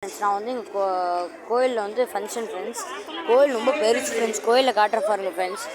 Friends, நான் வந்து எங்கள் கோயிலில் வந்து ஃபங்க்ஷன் ஃப்ரெண்ட்ஸ். கோயில் ரொம்ப பெருசு ஃப்ரெண்ட்ஸ். கோயிலில் காட்டுற பாருங்க ஃப்ரெண்ட்ஸ்.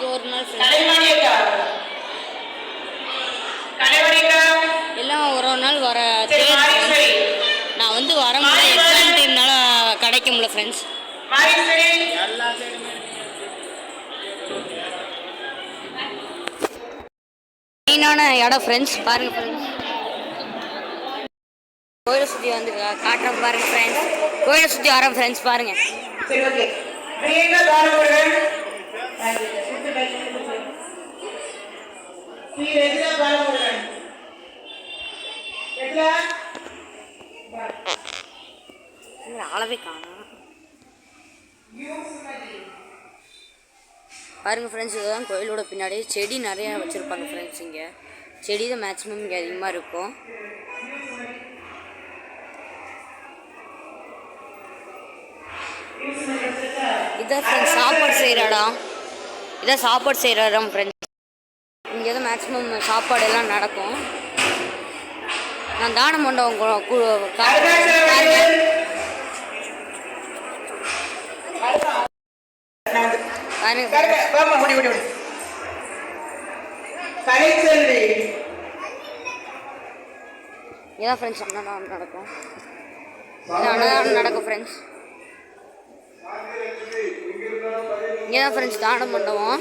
ஒரு நாள் எல்லாம் ஒரு நாள் வர நான் வந்து வர முடியல, எக்ஸாம் டைம்னால கிடைக்க முடியல ஃப்ரெண்ட்ஸ். மெயினான இடம் ஃப்ரெண்ட்ஸ் பாருங்க ஃப்ரெண்ட்ஸ். கோயிலை சுற்றி வந்து காட்டுற பாருங்க ஃப்ரெண்ட்ஸ். கோயிலை சுற்றி வரோம் ஃப்ரெண்ட்ஸ் பாருங்க. அளவே காணும் பாருங்க ஃப்ரெண்ட்ஸ். இதுதான் கோயிலோட பின்னாடி செடி நிறையா வச்சுருப்பாங்க ஃப்ரெண்ட்ஸ். இங்கே செடி தான் மேக்ஸிமம் இங்கே அதிகமாக இருக்கும். இதான் ஃப்ரெண்ட்ஸ் சாப்பாடு செய்கிற இடம். இதான் சாப்பாடு செய்கிற இடம் ஃப்ரெண்ட்ஸ். இங்கே தான் மேக்ஸிமம் சாப்பாடு எல்லாம் நடக்கும். நான் தான மண்டபம் இதான் ஃப்ரெண்ட்ஸ் அன்னதானம் நடக்கும். அன்னதானம் நடக்கும் ஃப்ரெண்ட்ஸ். இங்கே தான் ஃப்ரெண்ட்ஸ் தான மண்டபம்.